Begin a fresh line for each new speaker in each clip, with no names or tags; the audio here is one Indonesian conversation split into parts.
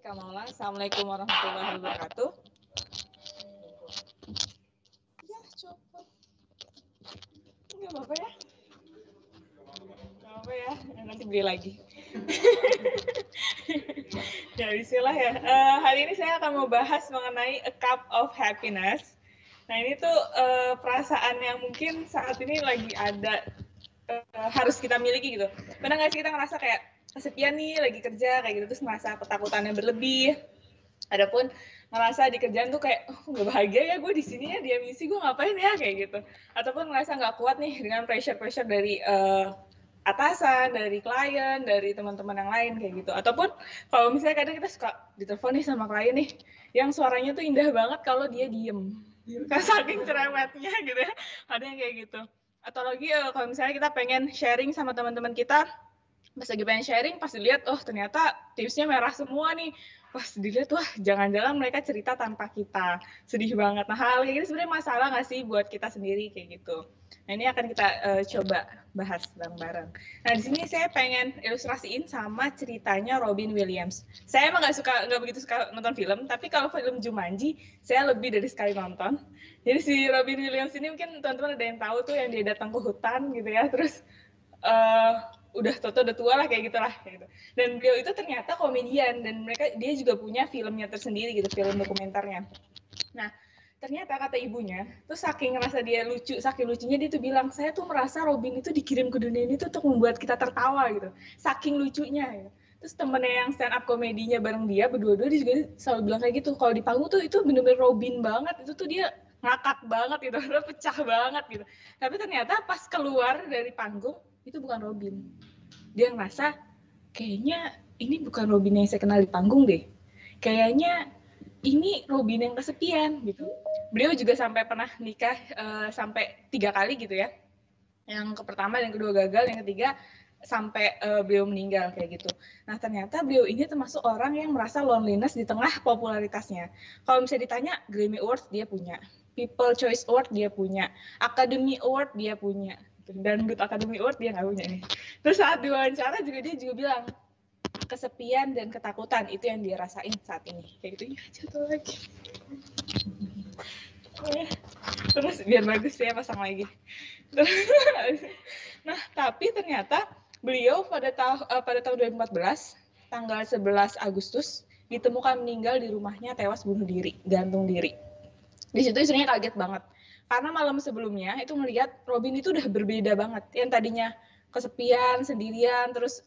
Kak Maula. Assalamualaikum warahmatullahi wabarakatuh. Ya, copot. Nggak apa-apa ya. Nggak apa ya, nanti beli lagi. Ya, bismillah ya. Hari ini saya akan mau bahas mengenai a cup of happiness. Nah, ini tuh perasaan yang mungkin saat ini lagi ada, harus kita miliki gitu. Pernah nggak sih kita ngerasa kayak kesepian nih, lagi kerja kayak gitu, terus merasa ketakutannya berlebih. Adapun ngerasa di kerjaan tuh kayak, oh, nggak bahagia ya gue di sini ya, dia misi gue ngapain ya, kayak gitu. Ataupun ngerasa nggak kuat nih dengan pressure dari atasan, dari klien, dari teman-teman yang lain kayak gitu. Ataupun kalau misalnya kadang kita suka ditelepon nih sama klien nih, yang suaranya tuh indah banget kalau dia diem. Saking cerewetnya gitu ya, ada yang kayak gitu. Atau lagi kalau misalnya kita pengen sharing sama teman-teman kita, pas lagi pengen sharing, pas dilihat, oh ternyata tipsnya merah semua nih. Pas dilihat, wah jangan-jangan mereka cerita tanpa kita. Sedih banget. Nah hal kayak gini sebenarnya masalah nggak sih buat kita sendiri kayak gitu. Nah ini akan kita coba bahas bareng-bareng. Nah di sini saya pengen ilustrasiin sama ceritanya Robin Williams. Saya emang nggak begitu suka nonton film, tapi kalau film Jumanji saya lebih dari sekali nonton. Jadi si Robin Williams ini mungkin teman-teman ada yang tahu tuh, yang dia datang ke hutan gitu ya, terus udah tua lah kayak gitulah gitu. Dan beliau itu ternyata komedian, dan dia juga punya filmnya tersendiri gitu, film dokumenternya. Nah ternyata kata ibunya tuh saking ngerasa dia lucu, saking lucunya dia tuh bilang, saya tuh merasa Robin itu dikirim ke dunia ini tuh untuk membuat kita tertawa gitu, saking lucunya gitu. Terus temennya yang stand up komedinya bareng dia berdua-dua, dia juga selalu bilang kayak gitu, kalau di panggung tuh itu bener-bener Robin banget, itu tuh dia ngakak banget gitu, pecah banget gitu. Tapi ternyata pas keluar dari panggung itu bukan Robin. Dia ngerasa kayaknya ini bukan Robin yang saya kenal di panggung deh, kayaknya ini Robin yang kesepian gitu. Beliau juga sampai pernah nikah sampai 3 kali gitu ya. Yang pertama, yang kedua gagal, yang ketiga sampai beliau meninggal kayak gitu. Nah ternyata beliau ini termasuk orang yang merasa loneliness di tengah popularitasnya. Kalau misalnya ditanya, Grammy Award dia punya, People Choice Award dia punya, Academy Award dia punya, dan Good Academy Award dia nggak punya nih. Terus saat diwawancara juga dia juga bilang, kesepian dan ketakutan itu yang dia rasain saat ini kayak gitu. Ya jatuh lagi. Terus biar bagus ya pasang lagi. Nah tapi ternyata beliau pada tahun 2014 tanggal 11 Agustus ditemukan meninggal di rumahnya, tewas bunuh diri, gantung diri. Di situ istrinya kaget banget karena malam sebelumnya itu melihat Robin itu udah berbeda banget, yang tadinya kesepian sendirian, terus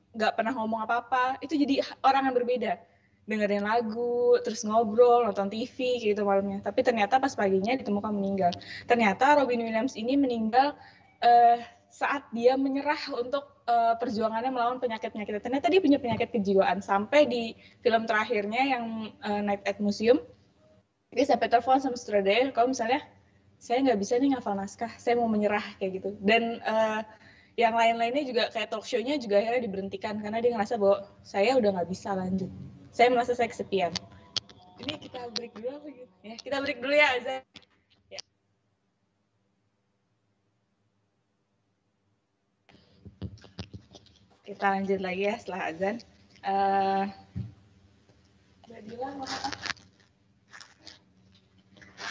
nggak pernah ngomong apa-apa, itu jadi orang yang berbeda, dengerin lagu, terus ngobrol, nonton TV gitu malamnya. Tapi ternyata pas paginya ditemukan meninggal. Ternyata Robin Williams ini meninggal saat dia menyerah untuk perjuangannya melawan penyakit-penyakit. Ternyata dia punya penyakit kejiwaan, sampai di film terakhirnya yang Night at Museum, dia sampai telepon sama sutradara, kalau misalnya saya nggak bisa nih ngafal naskah, saya mau menyerah kayak gitu. Dan yang lain-lainnya juga kayak talk show-nya juga akhirnya diberhentikan karena dia ngerasa bahwa saya udah nggak bisa lanjut, saya merasa saya kesepian. Ini kita break dulu apa gitu ya, kita break dulu ya Azan ya. Kita lanjut lagi ya setelah azan. Mbak Dila mau apa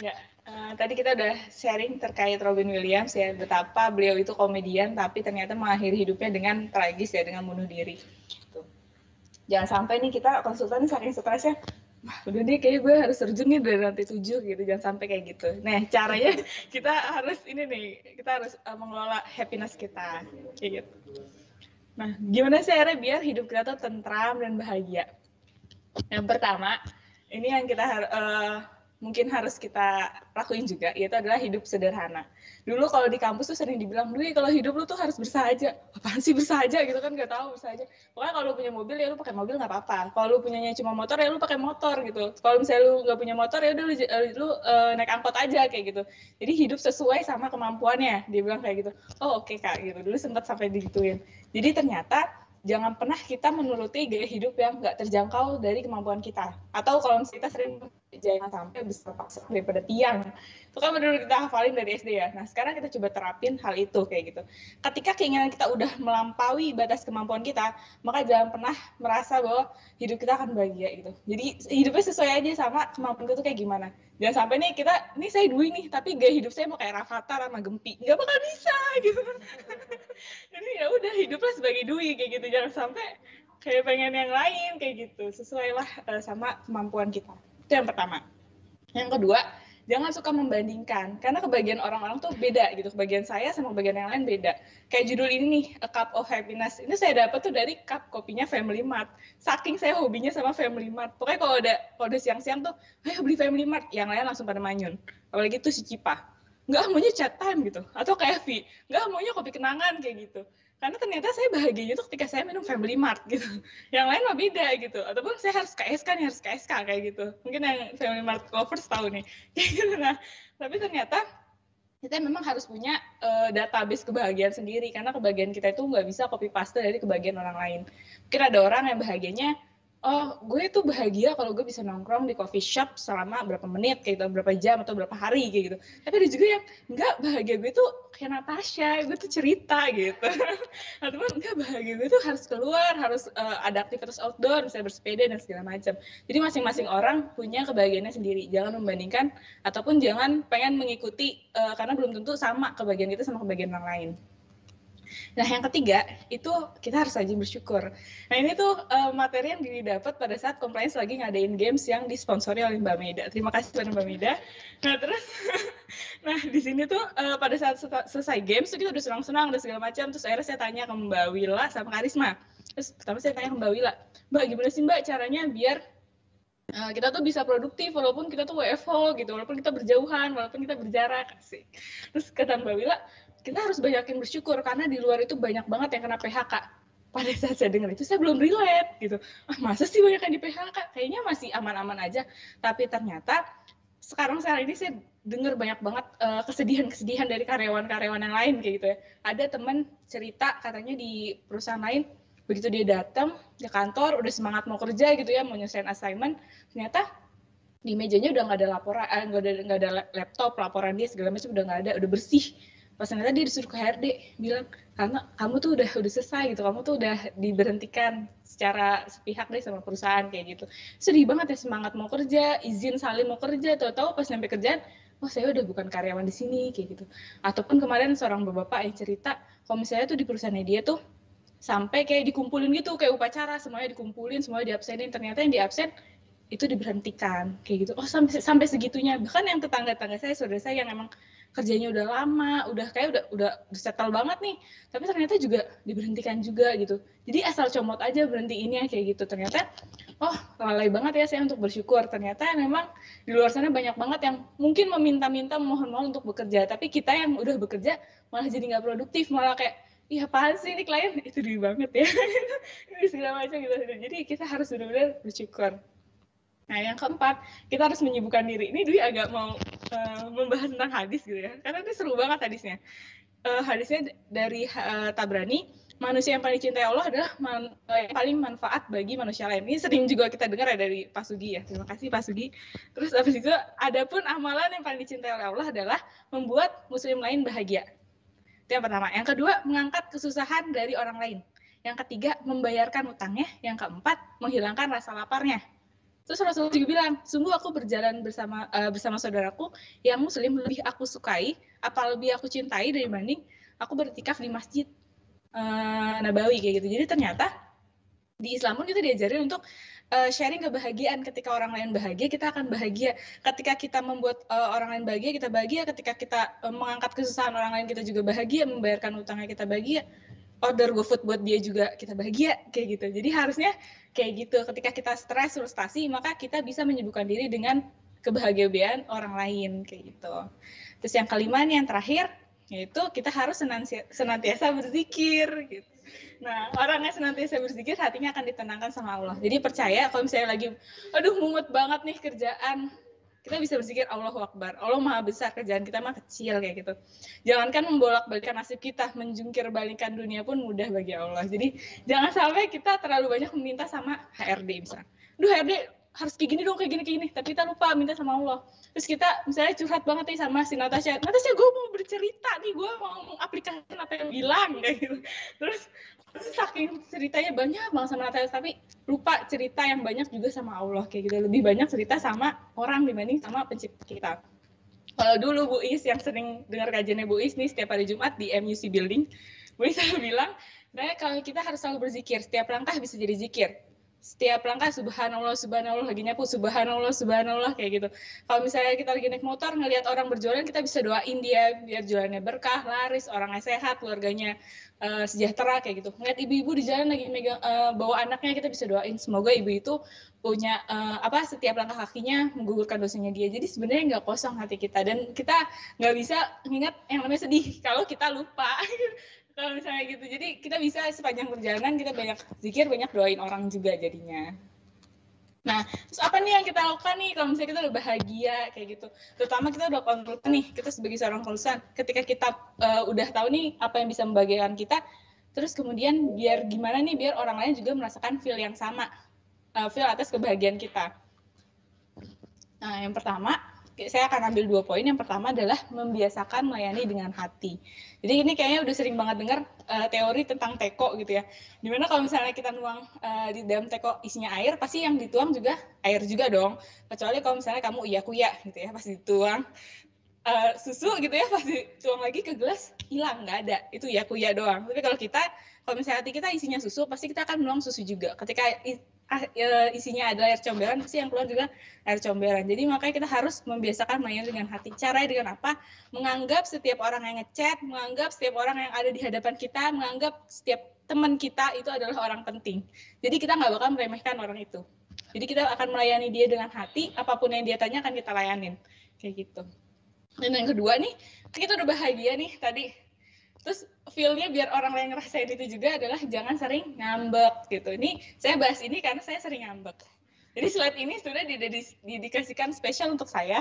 ya? Tadi kita udah sharing terkait Robin Williams ya, betapa beliau itu komedian tapi ternyata mengakhiri hidupnya dengan tragis ya, dengan bunuh diri. Tuh. Jangan sampai nih kita konsultan saking stresnya, wah udah deh kayak gue harus terjun nih dari lantai 7 gitu, jangan sampai kayak gitu. Nah caranya kita harus ini nih, kita harus mengelola happiness kita kayak gitu. Nah gimana sih akhirnya biar hidup kita tuh tentram dan bahagia? Yang pertama, ini yang kita mungkin harus kita lakuin juga, yaitu adalah hidup sederhana. Dulu kalau di kampus tuh sering dibilang, Dwi kalau hidup lu tuh harus bersahaja. Apaan sih bersahaja gitu kan, nggak tahu bersahaja. Pokoknya kalau lu punya mobil ya lu pakai mobil nggak apa-apa. Kalau lu punyanya cuma motor ya lu pakai motor gitu. Kalau misalnya lu nggak punya motor ya udah lu naik angkot aja kayak gitu. Jadi hidup sesuai sama kemampuannya, dia bilang kayak gitu. Oh oke Kak gitu. Dulu sempat sampai digituin. Jadi ternyata jangan pernah kita menuruti gaya hidup yang nggak terjangkau dari kemampuan kita. Atau kalau kita sering jangan sampai besar pasak daripada tiang. Itu kan benar kita hafalin dari SD ya. Nah, sekarang kita coba terapin hal itu kayak gitu. Ketika keinginan kita udah melampaui batas kemampuan kita, maka jangan pernah merasa bahwa hidup kita akan bahagia gitu. Jadi hidupnya sesuai aja sama kemampuan kita tuh kayak gimana. Jangan sampai nih kita, nih saya Dwi nih, tapi gaya hidup saya mau kayak Rafathar sama Gempi. Nggak bakal bisa gitu. Jadi ya udah hiduplah sebagai Dwi kayak gitu. Jangan sampai kayak pengen yang lain kayak gitu. Sesuailah sama kemampuan kita. Itu yang pertama. Yang kedua, jangan suka membandingkan. Karena kebahagiaan orang-orang tuh beda gitu. Kebahagiaan saya sama kebahagiaan yang lain beda. Kayak judul ini nih, A Cup of Happiness. Ini saya dapat tuh dari cup kopinya Family Mart. Saking saya hobinya sama Family Mart. Pokoknya kalau udah siang-siang tuh, ayo beli Family Mart. Yang lain langsung pada manyun. Apalagi tuh si Cipa. Nggak maunya chat time gitu. Atau kayak V. Nggak maunya kopi kenangan kayak gitu. Karena ternyata saya bahagianya tuh ketika saya minum Family Mart gitu. Yang lain mah beda gitu. Ataupun saya harus KSK nih, harus KSK kayak gitu. Mungkin yang Family Mart lovers tahu nih. Nah, tapi ternyata kita memang harus punya database kebahagiaan sendiri. Karena kebahagiaan kita itu nggak bisa copy paste dari kebahagiaan orang lain. Mungkin ada orang yang bahagianya, oh gue tuh bahagia kalau gue bisa nongkrong di coffee shop selama berapa menit, kayak gitu, berapa jam atau berapa hari kayak gitu. Tapi ada juga yang enggak, bahagia gue tuh kayak Natasha, gue tuh cerita gitu. Ataupun enggak, bahagia gue tuh harus keluar, harus ada aktivitas outdoor, misalnya bersepeda dan segala macam. Jadi masing-masing orang punya kebahagiaannya sendiri. Jangan membandingkan ataupun jangan pengen mengikuti karena belum tentu sama kebahagiaan kita sama kebahagiaan orang lain. Nah, yang ketiga, itu kita harus rajin bersyukur. Nah, ini tuh materi yang didapat pada saat compliance lagi ngadain games yang disponsori oleh Mbak Meda. Terima kasih pada Mbak Meda. Nah, terus, nah di sini tuh pada saat selesai games tuh kita udah senang-senang, udah segala macam. Terus akhirnya saya tanya ke Mbak Wila sama Karisma. Terus pertama saya tanya ke Mbak Wila, Mbak gimana sih Mbak caranya biar kita tuh bisa produktif walaupun kita tuh WFO gitu, walaupun kita berjauhan, walaupun kita berjarak sih. Terus kata Mbak Wila, kita harus banyakin bersyukur karena di luar itu banyak banget yang kena PHK. Pada saat saya dengar itu saya belum relate gitu. Masa sih banyak yang di PHK? Kayaknya masih aman-aman aja. Tapi ternyata sekarang ini saya dengar banyak banget kesedihan-kesedihan dari karyawan-karyawan yang lain kayak gitu ya. Ada teman cerita katanya di perusahaan lain, begitu dia datang ke kantor udah semangat mau kerja gitu ya, mau nyelesain assignment, ternyata di mejanya udah nggak ada laporan, nggak ada laptop, laporan dia segala macam udah nggak ada, udah bersih. Pas ternyata dia disuruh ke HRD, bilang karena kamu tuh udah selesai gitu, kamu tuh udah diberhentikan secara sepihak deh sama perusahaan kayak gitu. Sedih banget ya, semangat mau kerja, izin salin mau kerja, tahu-tahu pas sampai kerjaan, oh saya udah bukan karyawan di sini kayak gitu. Ataupun kemarin seorang bapak yang cerita, kalau misalnya tuh di perusahaannya dia tuh sampai kayak dikumpulin gitu, kayak upacara semuanya dikumpulin, semuanya diabsenin, ternyata yang diabsen itu diberhentikan kayak gitu. Oh sampai segitunya. Bahkan yang tetangga-tetangga saya, saudara saya yang emang kerjanya udah lama, udah kayak udah settle banget nih, tapi ternyata juga diberhentikan juga gitu. Jadi asal comot aja berhentiin ya kayak gitu. Ternyata oh lalai banget ya saya untuk bersyukur. Ternyata memang di luar sana banyak banget yang mungkin meminta-minta, mohon-mohon untuk bekerja, tapi kita yang udah bekerja malah jadi nggak produktif, malah kayak iya apaan sih ini klien, itu diri banget ya. Ini segala macam gitu. Jadi kita harus benar-benar bersyukur. Nah, yang keempat, kita harus menyibukkan diri. Ini Dwi agak mau membahas tentang hadis gitu ya, karena ini seru banget hadisnya. Hadisnya dari Tabrani, manusia yang paling dicintai Allah adalah yang paling manfaat bagi manusia lain. Ini sering juga kita dengar ya dari Pak Sugi ya. Terima kasih Pak Sugi. Terus habis itu, adapun amalan yang paling dicintai oleh Allah adalah membuat muslim lain bahagia. Itu yang pertama. Yang kedua, mengangkat kesusahan dari orang lain. Yang ketiga, membayarkan utangnya. Yang keempat, menghilangkan rasa laparnya. Terus Rasulullah juga bilang, sungguh aku berjalan bersama saudaraku yang muslim lebih aku sukai, lebih aku cintai dibanding aku beriktikaf di masjid Nabawi kayak gitu. Jadi ternyata di Islam pun kita diajarin untuk sharing kebahagiaan. Ketika orang lain bahagia, kita akan bahagia. Ketika kita membuat orang lain bahagia, kita bahagia. Ketika kita mengangkat kesusahan orang lain, kita juga bahagia. Membayarkan utangnya, kita bahagia. Order GoFood buat dia juga kita bahagia kayak gitu. Jadi harusnya kayak gitu. Ketika kita stres, frustasi, maka kita bisa menyibukkan diri dengan kebahagiaan orang lain kayak gitu. Terus yang kelima nih, yang terakhir, yaitu kita harus senantiasa berzikir gitu. Nah, orang yang senantiasa berzikir hatinya akan ditenangkan sama Allah. Jadi percaya kalau misalnya lagi aduh mumet banget nih kerjaan, kita bisa berzikir Allahu Akbar. Allah Maha Besar, kerjaan kita mah kecil kayak gitu. Jangankan membolak-balikan nasib kita, menjungkir balikan dunia pun mudah bagi Allah. Jadi jangan sampai kita terlalu banyak meminta sama HRD misalnya. Duh HRD, harus kayak gini dong, kayak gini. Tapi kita lupa minta sama Allah. Terus kita misalnya curhat banget nih sama si Natasha, gue mau bercerita nih, gue mau mengaplikasikan apa yang bilang kayak gitu. Terus saking ceritanya banyak banget sama Natasha, tapi lupa cerita yang banyak juga sama Allah kayak gitu. Lebih banyak cerita sama orang dibanding sama pencipta kita. Kalau dulu Bu Is yang sering dengar kajiannya Bu Is nih setiap hari Jumat di MUC Building, Bu Is selalu bilang, kalau kita harus selalu berzikir, setiap langkah bisa jadi zikir. Setiap langkah subhanallah, lagi nyapu subhanallah kayak gitu. Kalau misalnya kita lagi naik motor ngelihat orang berjualan, kita bisa doain dia biar jualannya berkah, laris, orangnya sehat, keluarganya sejahtera kayak gitu. Ngeliat ibu-ibu di jalan lagi megang bawa anaknya, kita bisa doain semoga ibu itu punya setiap langkah kakinya menggugurkan dosanya dia. Jadi sebenarnya nggak kosong hati kita, dan kita nggak bisa ingat yang namanya sedih kalau kita lupa. Kalau misalnya gitu, jadi kita bisa sepanjang perjalanan kita banyak zikir, banyak doain orang juga jadinya. Nah, terus apa nih yang kita lakukan nih kalau misalnya kita udah bahagia kayak gitu, terutama kita udah konsultan nih, kita sebagai seorang konsultan, ketika kita udah tahu nih apa yang bisa membahagiakan kita, terus kemudian biar gimana nih biar orang lain juga merasakan feel yang sama, feel atas kebahagiaan kita. Nah, yang pertama saya akan ambil 2 poin. Yang pertama adalah membiasakan melayani dengan hati. Jadi ini kayaknya udah sering banget dengar teori tentang teko gitu ya. Dimana kalau misalnya kita nuang di dalam teko isinya air, pasti yang dituang juga air juga dong. Kecuali kalau misalnya kamu uya-kuya gitu ya, pas dituang susu gitu ya, pas dituang lagi ke gelas hilang, nggak ada. Itu uya-kuya doang. Tapi kalau misalnya hati kita isinya susu, pasti kita akan nuang susu juga. Ketika isinya adalah air comberan, pasti yang keluar juga air comberan. Jadi makanya kita harus membiasakan melayani dengan hati. Caranya dengan apa? Menganggap setiap orang yang ngechat, menganggap setiap orang yang ada di hadapan kita, menganggap setiap teman kita itu adalah orang penting. Jadi kita nggak bakal meremehkan orang itu. Jadi kita akan melayani dia dengan hati, apapun yang dia tanya akan kita layanin. Kayak gitu. Dan yang kedua nih, kita udah bahagia nih tadi. Terus feel-nya biar orang lain ngerasain itu juga adalah jangan sering ngambek gitu. Ini saya bahas ini karena saya sering ngambek. Jadi slide ini sudah didedikasikan spesial untuk saya.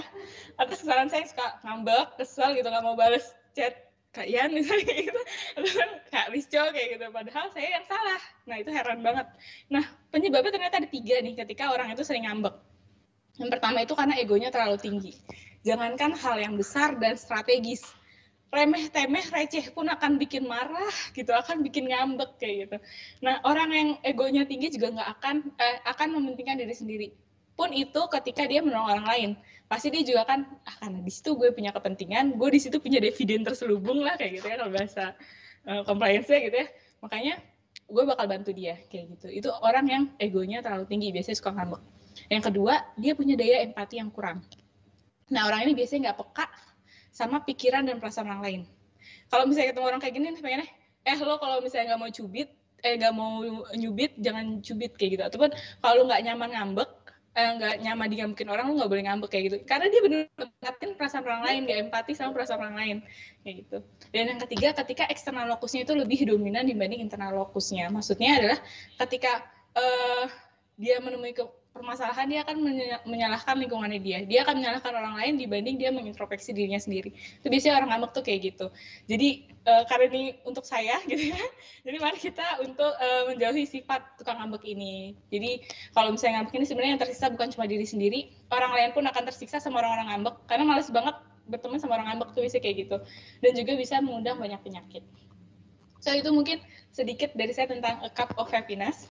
Atas kesalahan saya suka ngambek, kesel gitu, nggak mau balas chat Kak Ian misalnya gitu. Atau kan Kak Lisco kayak gitu. Padahal saya yang salah. Nah itu heran banget. Nah penyebabnya ternyata ada 3 nih ketika orang itu sering ngambek. Yang pertama itu karena egonya terlalu tinggi. Jangankan hal yang besar dan strategis, remeh-temeh, receh pun akan bikin marah gitu, akan bikin ngambek kayak gitu. Nah, orang yang egonya tinggi juga nggak akan mementingkan diri sendiri. Pun itu ketika dia menolong orang lain, pasti dia juga kan, karena di situ gue punya kepentingan, gue di situ punya dividen terselubung lah kayak gitu ya kalau bahasa compliance-nya gitu ya. Makanya gue bakal bantu dia kayak gitu. Itu orang yang egonya terlalu tinggi, biasanya suka ngambek. Yang kedua, dia punya daya empati yang kurang. Nah, orang ini biasanya nggak peka sama pikiran dan perasaan orang lain. Kalau misalnya ketemu orang kayak gini, pengennya, lo kalau misalnya nggak mau nggak mau nyubit, jangan cubit kayak gitu. Ataupun kalau nggak nyaman ngambek, nggak nyaman digambekin orang, lo nggak boleh ngambek kayak gitu. Karena dia benar-benar ngeliatin perasaan orang lain, nggak empati sama perasaan orang lain kayak gitu. Dan yang ketiga, ketika eksternal lokusnya itu lebih dominan dibanding internal lokusnya. Maksudnya adalah ketika dia menemui permasalahan, dia akan menyalahkan lingkungannya dia. Dia akan menyalahkan orang lain dibanding dia mengintrospeksi dirinya sendiri. Itu biasanya orang ngambek tuh kayak gitu. Jadi karena ini untuk saya gitu ya. Jadi mari kita untuk menjauhi sifat tukang ngambek ini. Jadi kalau misalnya ngambek ini sebenarnya yang tersiksa bukan cuma diri sendiri, orang lain pun akan tersiksa sama orang-orang ngambek. Karena males banget berteman sama orang ngambek tuh bisa kayak gitu. Dan juga bisa mengundang banyak penyakit. So itu mungkin sedikit dari saya tentang A Cup of Happiness.